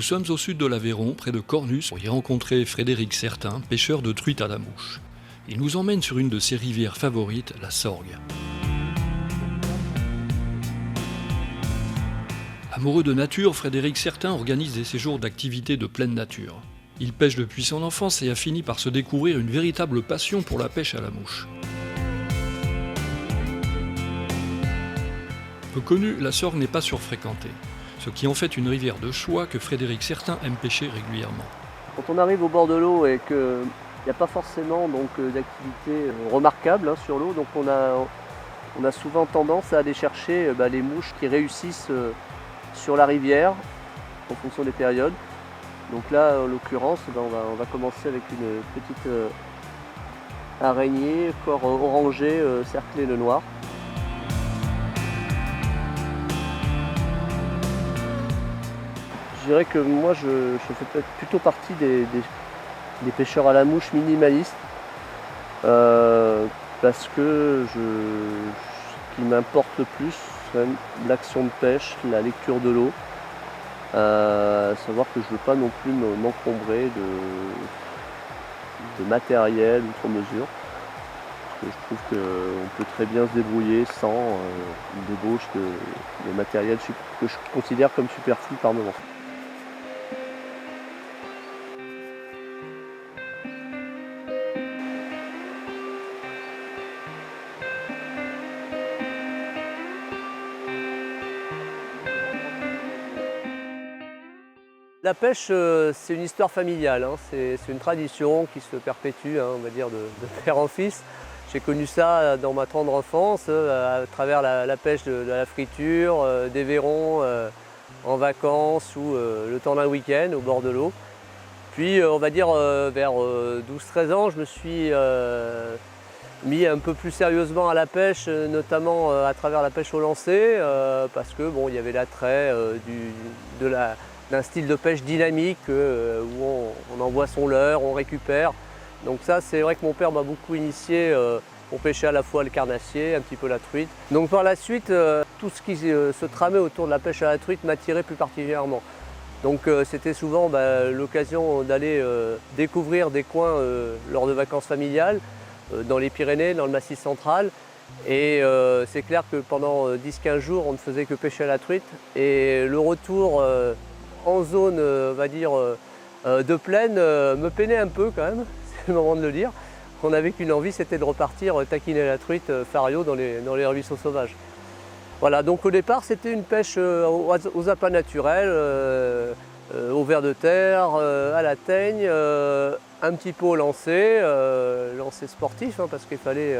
sommes au sud de l'Aveyron, près de Cornus, pour y rencontrer Frédéric Certain, pêcheur de truites à la mouche. Il nous emmène sur une de ses rivières favorites, la Sorgue. Amoureux de nature, Frédéric Certain organise des séjours d'activités de pleine nature. Il pêche depuis son enfance et a fini par se découvrir une véritable passion pour la pêche à la mouche. Peu connue, la Sorgue n'est pas surfréquentée, ce qui en fait une rivière de choix que Frédéric Certain aime pêcher régulièrement. Quand on arrive au bord de l'eau et qu'il n'y a pas forcément d'activité remarquable sur l'eau, donc on a souvent tendance à aller chercher les mouches qui réussissent sur la rivière en fonction des périodes. Donc là, en l'occurrence, on va commencer avec une petite araignée, corps orangé, cerclé de noir. Je dirais que moi je fais peut-être plutôt partie des pêcheurs à la mouche minimalistes parce que ce qui m'importe le plus, c'est quand même l'action de pêche, la lecture de l'eau. Savoir que je ne veux pas non plus m'encombrer de matériel outre mesure. Parce que je trouve qu'on peut très bien se débrouiller sans une débauche de matériel que je considère comme superflu par moment. La pêche, c'est une histoire familiale, hein. C'est une tradition qui se perpétue, hein, on va dire, de père en fils. J'ai connu ça dans ma tendre enfance, à travers la pêche de la friture, des vairons en vacances ou le temps d'un week-end au bord de l'eau. Puis, on va dire, vers 12-13 ans, je me suis mis un peu plus sérieusement à la pêche, notamment à travers la pêche au lancer, parce que bon, il y avait l'attrait d'un style de pêche dynamique où on envoie son leurre, on récupère. Donc ça, c'est vrai que mon père m'a beaucoup initié pour pêcher à la fois le carnassier, un petit peu la truite. Donc par la suite, tout ce qui se tramait autour de la pêche à la truite m'attirait plus particulièrement. Donc c'était souvent l'occasion d'aller découvrir des coins lors de vacances familiales, dans les Pyrénées, dans le Massif central. Et c'est clair que pendant 10-15 jours, on ne faisait que pêcher à la truite. Et le retour en zone, on va dire, de plaine, me peinait un peu quand même, c'est le moment de le dire. On n'avait qu'une envie, c'était de repartir taquiner la truite fario dans les ruisseaux sauvages. Voilà, donc au départ, c'était une pêche aux appâts naturels, au ver de terre, à la teigne, un petit peu au lancer, lancer sportif, hein, parce qu'il fallait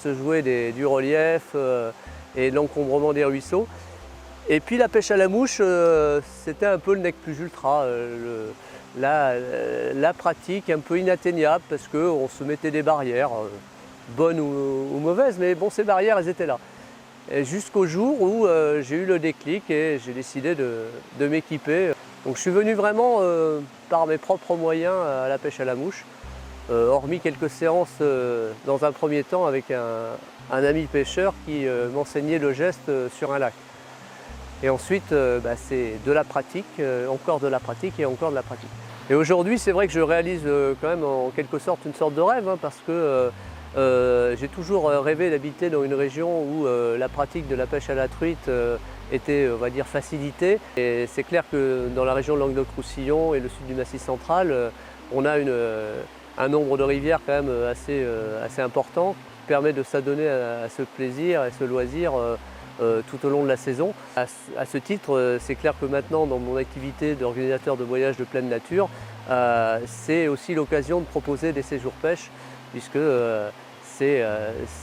se jouer du relief et de l'encombrement des ruisseaux. Et puis la pêche à la mouche, c'était un peu le nec plus ultra, la pratique un peu inatteignable parce qu'on se mettait des barrières, bonnes ou mauvaises, mais bon, ces barrières, elles étaient là. Jusqu'au jour où j'ai eu le déclic et j'ai décidé de m'équiper. Donc je suis venu vraiment par mes propres moyens à la pêche à la mouche, hormis quelques séances dans un premier temps avec un ami pêcheur qui m'enseignait le geste sur un lac. Et ensuite, c'est de la pratique, encore de la pratique et encore de la pratique. Et aujourd'hui, c'est vrai que je réalise quand même en quelque sorte une sorte de rêve, hein, parce que j'ai toujours rêvé d'habiter dans une région où la pratique de la pêche à la truite était, on va dire, facilitée. Et c'est clair que dans la région de Languedoc-Roussillon et le sud du Massif central, on a un nombre de rivières quand même assez important qui permet de s'adonner à ce plaisir, à ce loisir tout au long de la saison. À ce titre, c'est clair que maintenant, dans mon activité d'organisateur de voyages de pleine nature, c'est aussi l'occasion de proposer des séjours pêche, puisque c'est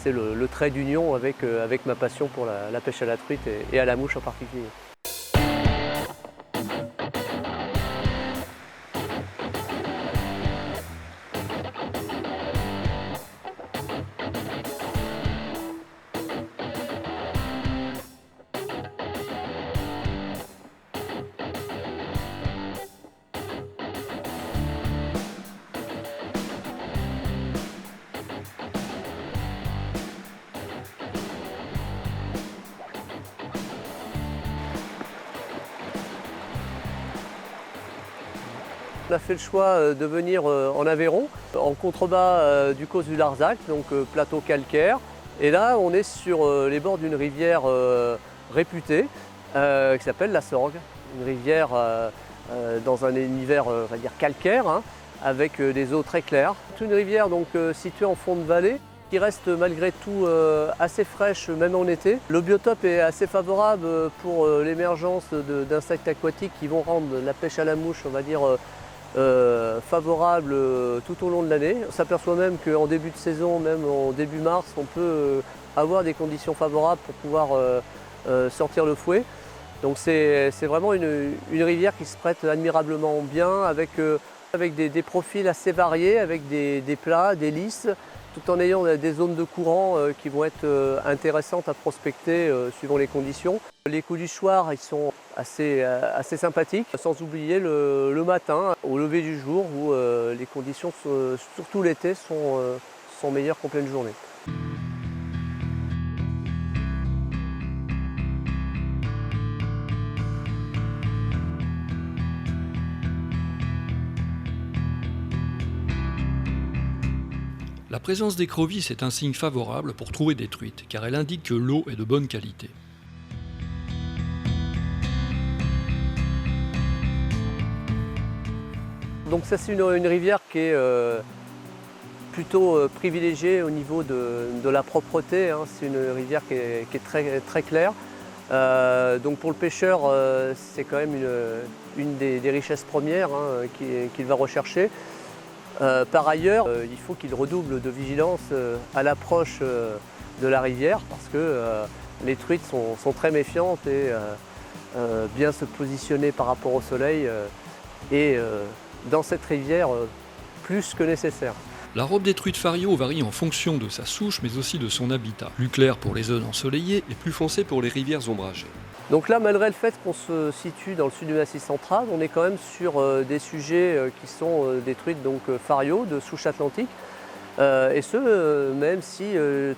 le trait d'union avec ma passion pour la pêche à la truite et à la mouche en particulier. On a fait le choix de venir en Aveyron, en contrebas du Causse du Larzac, donc plateau calcaire. Et là, on est sur les bords d'une rivière réputée qui s'appelle la Sorgue. Une rivière dans un univers, on va dire, calcaire, hein, avec des eaux très claires. C'est une rivière donc, située en fond de vallée, qui reste malgré tout assez fraîche, même en été. Le biotope est assez favorable pour l'émergence d'insectes aquatiques qui vont rendre la pêche à la mouche, on va dire, favorable tout au long de l'année. On s'aperçoit même qu'en début de saison, même en début mars, on peut avoir des conditions favorables pour pouvoir sortir le fouet. Donc c'est vraiment une rivière qui se prête admirablement bien, avec des profils assez variés, avec des plats, des lisses, tout en ayant des zones de courant qui vont être intéressantes à prospecter suivant les conditions. Les coups du soir, ils sont assez sympathiques, sans oublier le matin, au lever du jour, où les conditions, surtout l'été, sont meilleures qu'en pleine journée. La présence d'écrevisses est un signe favorable pour trouver des truites, car elle indique que l'eau est de bonne qualité. Donc ça, c'est une rivière qui est plutôt privilégiée au niveau de la propreté, hein. C'est une rivière qui est très, très claire. Donc pour le pêcheur, c'est quand même une des richesses premières, hein, qu'il va rechercher. Par ailleurs, il faut qu'il redouble de vigilance à l'approche de la rivière, parce que les truites sont très méfiantes et bien se positionner par rapport au soleil est dans cette rivière plus que nécessaire. La robe des truites fario varie en fonction de sa souche, mais aussi de son habitat. Plus clair pour les zones ensoleillées et plus foncé pour les rivières ombragées. Donc là, malgré le fait qu'on se situe dans le sud du Massif central, on est quand même sur des sujets qui sont des truites donc, fario, de souche atlantique. Et ce, même si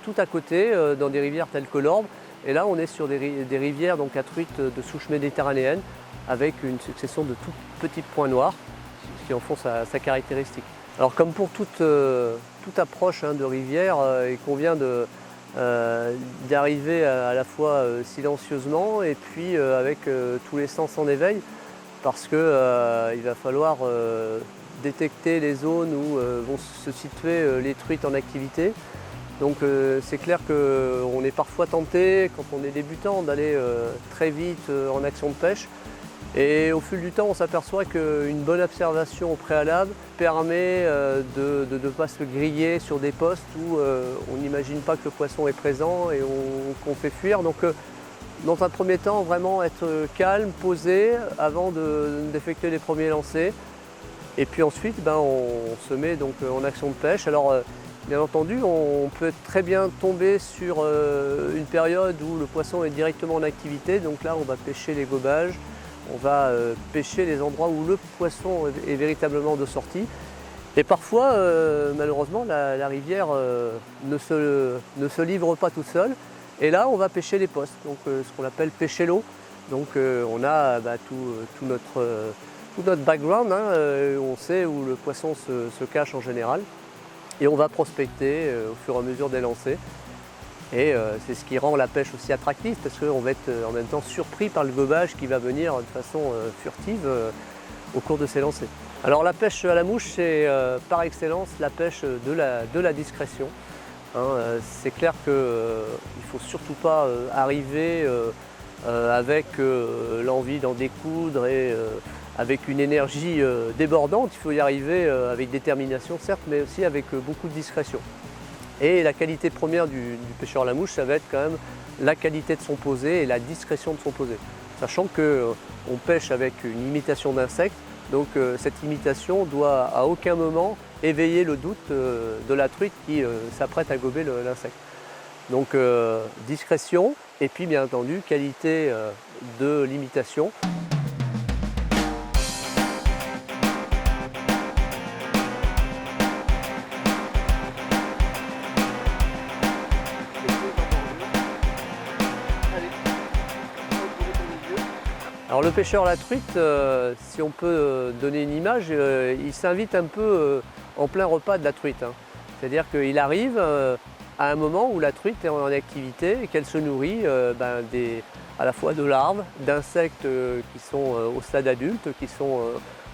tout à côté, dans des rivières telles que l'Orbe, et là on est sur des rivières donc, à truites de souche méditerranéenne, avec une succession de tout petits points noirs, qui en font sa caractéristique. Alors comme pour toute approche, hein, de rivière, il convient d'arriver à la fois silencieusement et puis avec tous les sens en éveil, parce qu'il va falloir détecter les zones où vont se situer les truites en activité. Donc c'est clair qu'on est parfois tenté, quand on est débutant, d'aller très vite en action de pêche. Et au fil du temps, on s'aperçoit qu'une bonne observation au préalable permet de ne pas se griller sur des postes où on n'imagine pas que le poisson est présent et qu'on fait fuir. Donc dans un premier temps, vraiment être calme, posé, avant d'effectuer les premiers lancers. Et puis ensuite, on se met donc en action de pêche. Alors bien entendu, on peut très bien tomber sur une période où le poisson est directement en activité. Donc là, on va pêcher les gobages. On va pêcher les endroits où le poisson est véritablement de sortie. Et parfois, malheureusement, la rivière ne se livre pas toute seule. Et là, on va pêcher les postes, donc ce qu'on appelle pêcher l'eau. Donc on a tout notre background, hein, on sait où le poisson se cache en général. Et on va prospecter au fur et à mesure des lancers. Et c'est ce qui rend la pêche aussi attractive, parce qu'on va être en même temps surpris par le gobage qui va venir de façon furtive au cours de ces lancers. Alors la pêche à la mouche, c'est par excellence la pêche de la discrétion. Hein, c'est clair qu'il ne faut surtout pas arriver avec l'envie d'en découdre et avec une énergie débordante. Il faut y arriver avec détermination certes, mais aussi avec beaucoup de discrétion. Et la qualité première du pêcheur à la mouche, ça va être quand même la qualité de son posé et la discrétion de son posé. Sachant qu'on pêche avec une imitation d'insectes, donc cette imitation doit à aucun moment éveiller le doute de la truite qui s'apprête à gober l'insecte. Donc discrétion et puis bien entendu qualité de l'imitation. Alors Alors le pêcheur à la truite, si on peut donner une image, il s'invite un peu en plein repas de la truite, hein. C'est-à-dire qu'il arrive à un moment où la truite est en activité et qu'elle se nourrit à la fois de larves, d'insectes qui sont au stade adulte, qui sont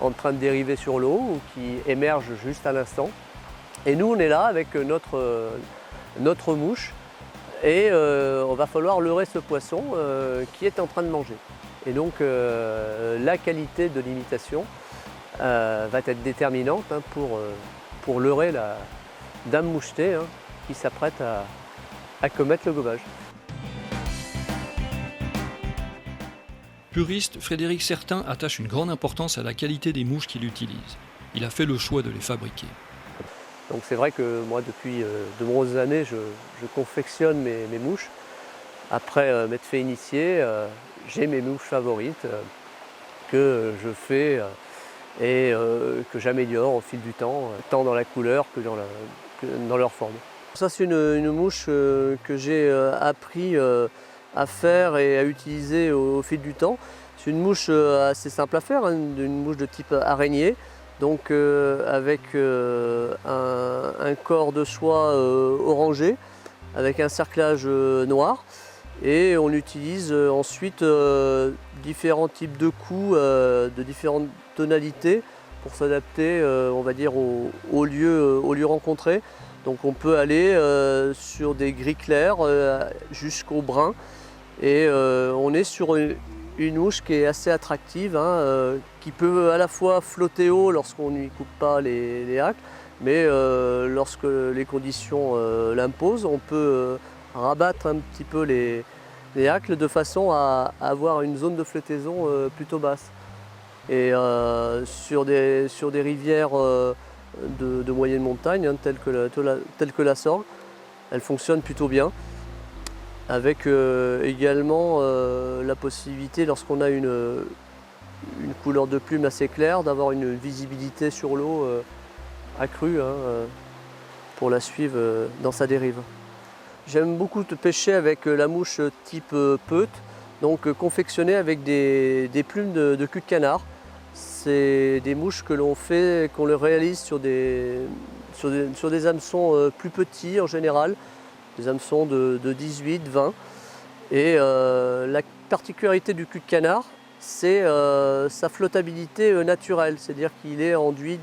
en train de dériver sur l'eau ou qui émergent juste à l'instant. Et nous, on est là avec notre mouche et on va falloir leurrer ce poisson qui est en train de manger. Et donc la qualité de l'imitation va être déterminante, hein, pour leurrer la dame mouchetée, hein, qui s'apprête à commettre le gobage. Puriste, Frédéric Certain attache une grande importance à la qualité des mouches qu'il utilise. Il a fait le choix de les fabriquer. Donc c'est vrai que moi depuis de nombreuses années je confectionne mes mouches. Après m'être fait initier, j'ai mes mouches favorites que je fais et que j'améliore au fil du temps, tant dans la couleur que dans leur forme. Ça c'est une mouche que j'ai appris à faire et à utiliser au fil du temps. C'est une mouche assez simple à faire, hein, une mouche de type araignée. Donc avec un corps de soie orangé, avec un cerclage noir. Et on utilise ensuite différents types de coups de différentes tonalités pour s'adapter, on va dire, au lieu rencontré. Donc on peut aller sur des gris clairs jusqu'au brun. Et on est sur une mouche qui est assez attractive, hein, qui peut à la fois flotter haut lorsqu'on ne lui coupe pas les hacks, mais lorsque les conditions l'imposent, on peut rabattre un petit peu les hacks de façon à avoir une zone de flottaison plutôt basse. Et sur des rivières de moyenne montagne, hein, telles que la Sorgue, elle fonctionne plutôt bien. Avec également la possibilité, lorsqu'on a une couleur de plume assez claire, d'avoir une visibilité sur l'eau accrue, hein, pour la suivre dans sa dérive. J'aime beaucoup pêcher avec la mouche type peute, donc confectionnée avec des plumes de cul de canard. C'est des mouches qu'on le réalise sur des hameçons plus petits en général, des hameçons de 18, 20. Et la particularité du cul de canard, c'est sa flottabilité naturelle, c'est-à-dire qu'il est enduit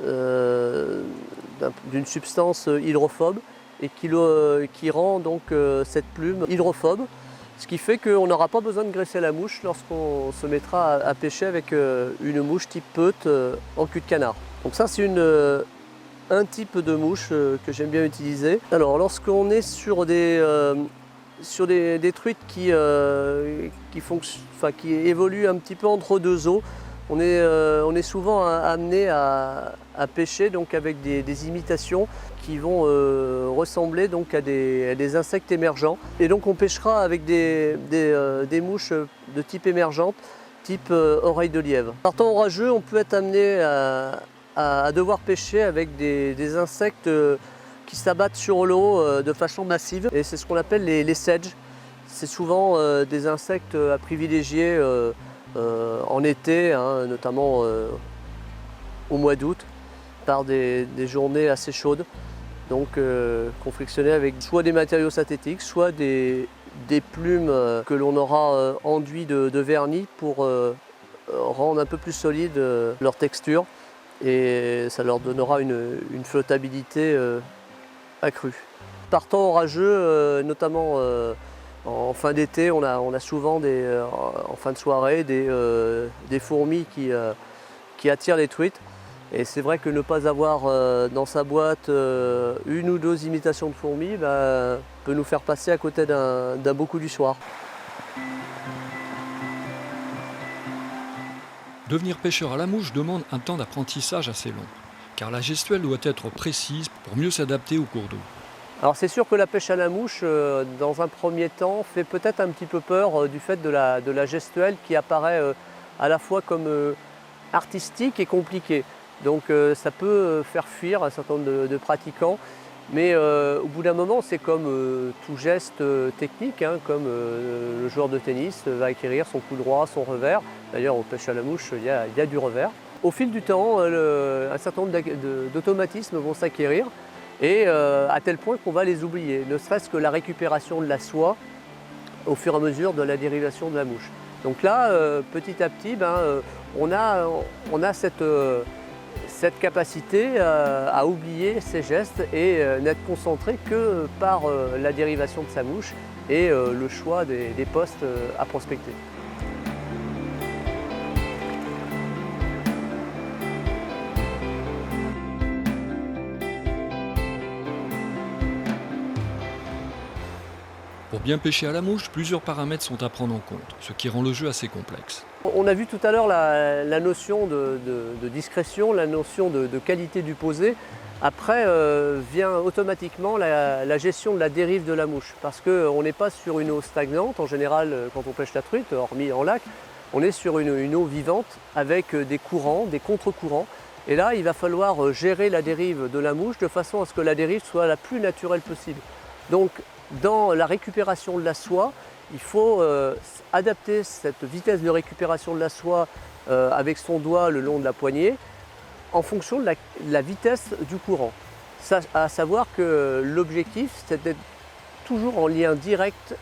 d'une substance hydrophobe et qui rend donc cette plume hydrophobe, ce qui fait qu'on n'aura pas besoin de graisser la mouche lorsqu'on se mettra à pêcher avec une mouche type peute en cul de canard. Donc ça c'est un type de mouche que j'aime bien utiliser. Alors lorsqu'on est sur des truites qui évoluent un petit peu entre deux eaux, on est souvent amené à pêcher donc avec des imitations qui vont ressembler donc à des insectes émergents. Et donc on pêchera avec des mouches de type émergente, type oreille de lièvre. Partant orageux, on peut être amené à devoir pêcher avec des insectes qui s'abattent sur l'eau de façon massive. Et c'est ce qu'on appelle les sedges. C'est souvent des insectes à privilégier en été, hein, notamment au mois d'août, par des journées assez chaudes. Donc confectionnées avec soit des matériaux synthétiques, soit des plumes que l'on aura enduit de vernis pour rendre un peu plus solide leur texture. Et ça leur donnera une flottabilité accrue. Par temps orageux, notamment en fin d'été, on a souvent en fin de soirée des fourmis qui attirent les truites. Et c'est vrai que ne pas avoir dans sa boîte une ou deux imitations de fourmis peut nous faire passer à côté d'un beau coup du soir. Devenir pêcheur à la mouche demande un temps d'apprentissage assez long, car la gestuelle doit être précise pour mieux s'adapter au cours d'eau. Alors c'est sûr que la pêche à la mouche, dans un premier temps, fait peut-être un petit peu peur du fait de la gestuelle qui apparaît à la fois comme artistique et compliquée. Donc ça peut faire fuir un certain nombre de pratiquants. Mais au bout d'un moment, c'est comme tout geste technique, hein, comme le joueur de tennis va acquérir son coup droit, son revers. D'ailleurs, au pêche à la mouche, il y a du revers. Au fil du temps, un certain nombre d'automatismes vont s'acquérir et à tel point qu'on va les oublier, ne serait-ce que la récupération de la soie au fur et à mesure de la dérivation de la mouche. Donc là, petit à petit, on a cette capacité à oublier ces gestes et n'être concentré que par la dérivation de sa mouche et le choix des postes à prospecter. Pour bien pêcher à la mouche, plusieurs paramètres sont à prendre en compte, ce qui rend le jeu assez complexe. On a vu tout à l'heure la notion de discrétion, la notion de qualité du posé. Après vient automatiquement la gestion de la dérive de la mouche, parce qu'on n'est pas sur une eau stagnante. En général, quand on pêche la truite, hormis en lac, on est sur une eau vivante avec des courants, des contre-courants. Et là, il va falloir gérer la dérive de la mouche de façon à ce que la dérive soit la plus naturelle possible. Donc, dans la récupération de la soie, il faut adapter cette vitesse de récupération de la soie avec son doigt le long de la poignée en fonction de la vitesse du courant. À savoir que l'objectif, c'est d'être toujours en lien direct,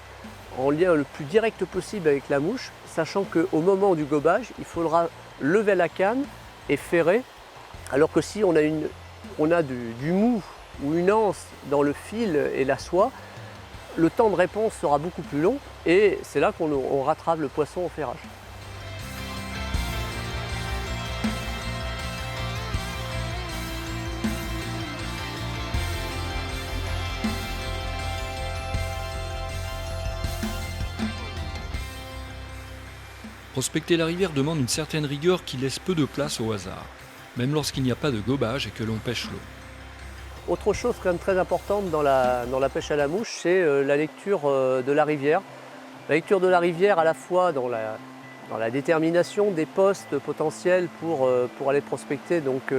en lien le plus direct possible avec la mouche, sachant qu'au moment du gobage, il faudra lever la canne et ferrer, alors que si on a du mou ou une anse dans le fil et la soie, le temps de réponse sera beaucoup plus long et c'est là qu'on rattrape le poisson au ferrage. Prospecter la rivière demande une certaine rigueur qui laisse peu de place au hasard, même lorsqu'il n'y a pas de gobage et que l'on pêche l'eau. Autre chose quand même très importante dans la pêche à la mouche, c'est la lecture de la rivière. La lecture de la rivière à la fois dans la détermination des postes potentiels pour aller prospecter donc,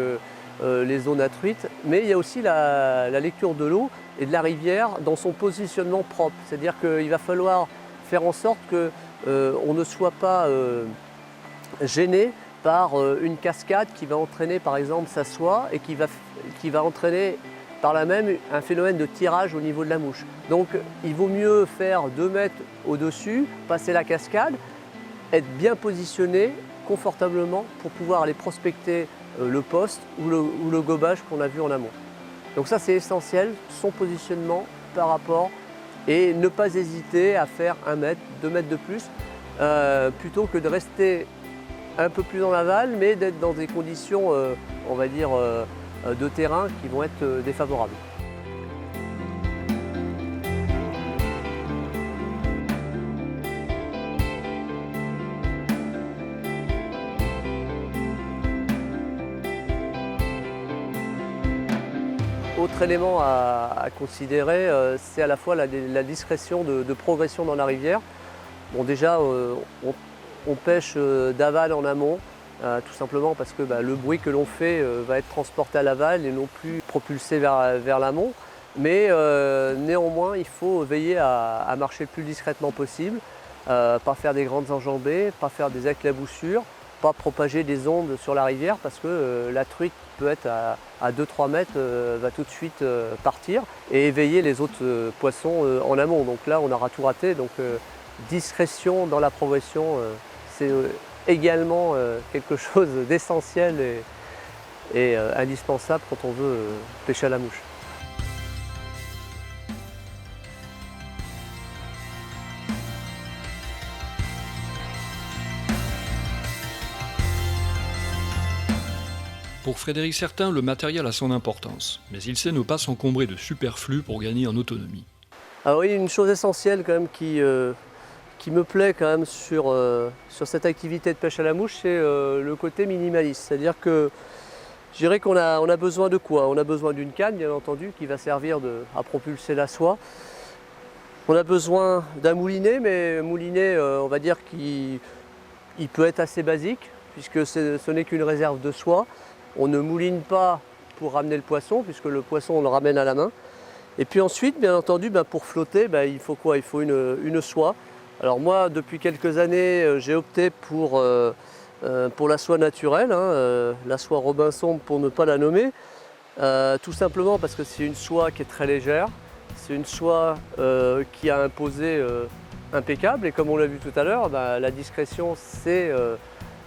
les zones à truite, mais il y a aussi la lecture de l'eau et de la rivière dans son positionnement propre. C'est-à-dire qu'il va falloir faire en sorte qu'on ne soit pas gêné par une cascade qui va entraîner par exemple sa soie et qui va entraîner par là même un phénomène de tirage au niveau de la mouche. Donc il vaut mieux faire 2 mètres au-dessus, passer la cascade, être bien positionné confortablement pour pouvoir aller prospecter le poste ou le gobage qu'on a vu en amont. Donc ça c'est essentiel, son positionnement par rapport et ne pas hésiter à faire 1 mètre, 2 mètres de plus plutôt que de rester un peu plus en aval mais d'être dans des conditions on va dire de terrain qui vont être défavorables. Autre élément à considérer, c'est à la fois la discrétion de progression dans la rivière. Bon, déjà, on pêche d'aval en amont. Tout simplement parce que le bruit que l'on fait va être transporté à l'aval et non plus propulsé vers l'amont. Mais néanmoins, il faut veiller à marcher le plus discrètement possible, pas faire des grandes enjambées, pas faire des éclaboussures, pas propager des ondes sur la rivière parce que la truite peut être à 2-3 mètres, va tout de suite partir et éveiller les autres poissons en amont. Donc là, on aura tout raté. Donc discrétion dans la progression, c'est également quelque chose d'essentiel et indispensable quand on veut pêcher à la mouche. Pour Frédéric Certain, le matériel a son importance, mais il sait ne pas s'encombrer de superflu pour gagner en autonomie. Alors oui, une chose essentielle quand même qui me plaît quand même sur cette activité de pêche à la mouche, c'est le côté minimaliste. C'est-à-dire que je dirais qu'on a besoin de quoi? On a besoin d'une canne, bien entendu, qui va servir à propulser la soie. On a besoin d'un moulinet, mais moulinet, on va dire qu'il peut être assez basique, puisque ce n'est qu'une réserve de soie. On ne mouline pas pour ramener le poisson, puisque le poisson, on le ramène à la main. Et puis ensuite, bien entendu, pour flotter, il faut quoi? Il faut une soie. Alors moi, depuis quelques années, j'ai opté pour la soie naturelle, hein, la soie Robinson pour ne pas la nommer. Tout simplement parce que c'est une soie qui est très légère, c'est une soie qui a un posé impeccable et comme on l'a vu tout à l'heure, la discrétion c'est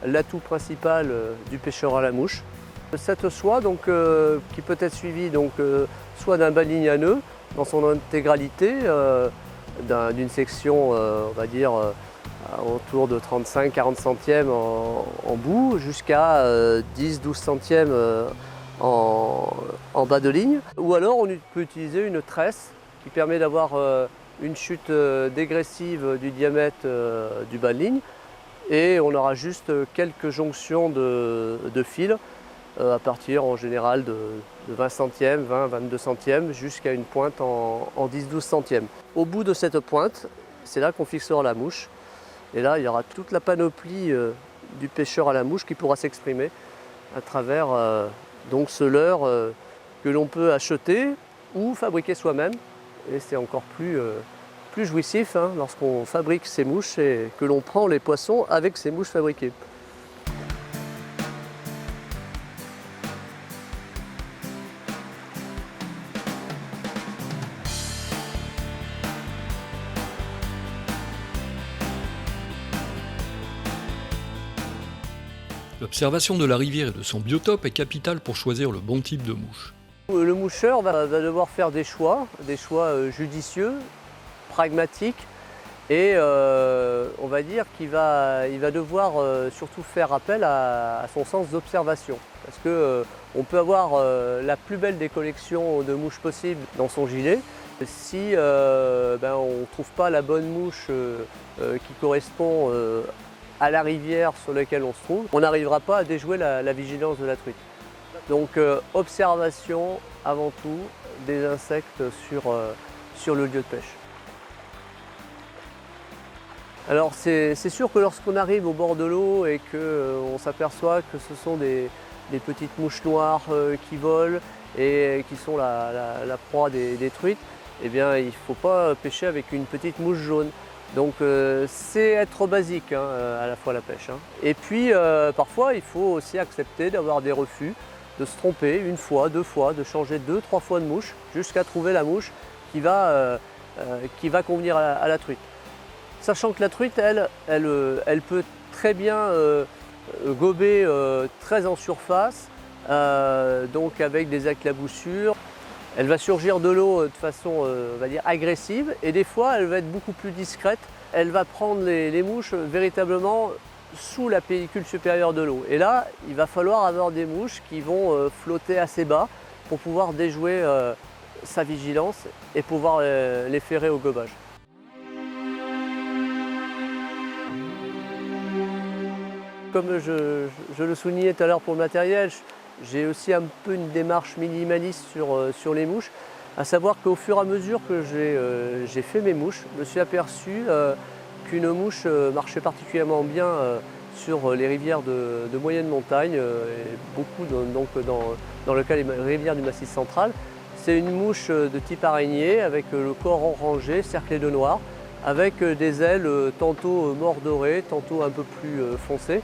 l'atout principal du pêcheur à la mouche. Cette soie donc, qui peut être suivie donc, soit d'un baleine à nœud dans son intégralité, d'une section on va dire autour de 35-40 centièmes en bout jusqu'à 10-12 centièmes en bas de ligne. Ou alors on peut utiliser une tresse qui permet d'avoir une chute dégressive du diamètre du bas de ligne et on aura juste quelques jonctions de fil à partir en général de 20 centièmes, 20-22 centièmes jusqu'à une pointe en 10-12 centièmes. Au bout de cette pointe, c'est là qu'on fixera la mouche et là il y aura toute la panoplie du pêcheur à la mouche qui pourra s'exprimer à travers donc ce leurre que l'on peut acheter ou fabriquer soi-même. Et c'est encore plus jouissif hein, lorsqu'on fabrique ces mouches et que l'on prend les poissons avec ces mouches fabriquées. L'observation de la rivière et de son biotope est capitale pour choisir le bon type de mouche. Le moucheur va devoir faire des choix judicieux, pragmatiques et on va dire qu'il va devoir surtout faire appel à son sens d'observation. Parce qu'on peut avoir la plus belle des collections de mouches possibles dans son gilet. Si on ne trouve pas la bonne mouche qui correspond à la rivière sur laquelle on se trouve, on n'arrivera pas à déjouer la vigilance de la truite. Donc observation avant tout des insectes sur le lieu de pêche. Alors c'est sûr que lorsqu'on arrive au bord de l'eau et qu'on s'aperçoit que ce sont des petites mouches noires qui volent et qui sont la proie des truites, eh bien il ne faut pas pêcher avec une petite mouche jaune. Donc c'est être basique hein, à la fois la pêche. Hein. Et puis parfois il faut aussi accepter d'avoir des refus, de se tromper une fois, deux fois, de changer 2-3 fois de mouche jusqu'à trouver la mouche qui va convenir à la truite. Sachant que la truite, elle peut très bien gober très en surface, donc avec des éclaboussures. Elle va surgir de l'eau de façon on va dire agressive et des fois elle va être beaucoup plus discrète. Elle va prendre les mouches véritablement sous la pellicule supérieure de l'eau. Et là, il va falloir avoir des mouches qui vont flotter assez bas pour pouvoir déjouer sa vigilance et pouvoir les ferrer au gobage. Comme je le soulignais tout à l'heure pour le matériel, j'ai aussi un peu une démarche minimaliste sur les mouches, à savoir qu'au fur et à mesure que j'ai fait mes mouches, je me suis aperçu qu'une mouche marchait particulièrement bien sur les rivières de moyenne montagne, et beaucoup dans le cas des rivières du Massif central. C'est une mouche de type araignée avec le corps orangé, cerclé de noir, avec des ailes tantôt mordorées, tantôt un peu plus foncées.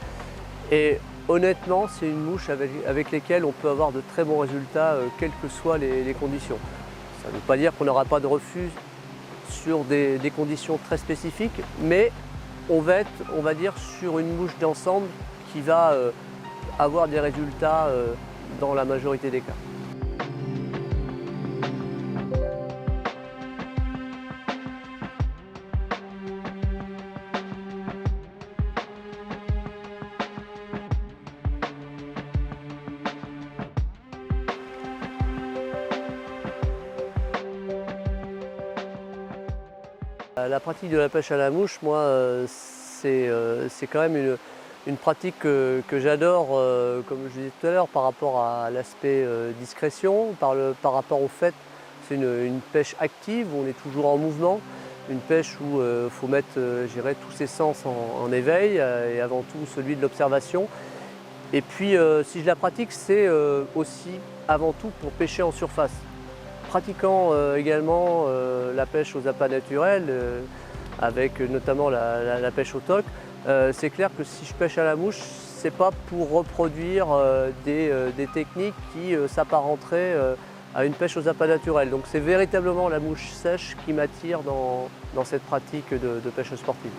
Et honnêtement, c'est une mouche avec lesquelles on peut avoir de très bons résultats, quelles que soient les conditions. Ça ne veut pas dire qu'on n'aura pas de refus sur des conditions très spécifiques, mais on va être, on va dire, sur une mouche d'ensemble qui va avoir des résultats dans la majorité des cas. La pratique de la pêche à la mouche, moi, c'est quand même une pratique que j'adore, comme je disais tout à l'heure, par rapport à l'aspect discrétion, par rapport au fait que c'est une pêche active, où on est toujours en mouvement, une pêche où il faut mettre tous ses sens en éveil, et avant tout celui de l'observation. Et puis, si je la pratique, c'est aussi avant tout pour pêcher en surface. Pratiquant également la pêche aux appâts naturels, avec notamment la pêche au toc, c'est clair que si je pêche à la mouche, c'est pas pour reproduire des techniques qui s'apparenteraient à une pêche aux appâts naturels. Donc c'est véritablement la mouche sèche qui m'attire dans cette pratique de pêche sportive.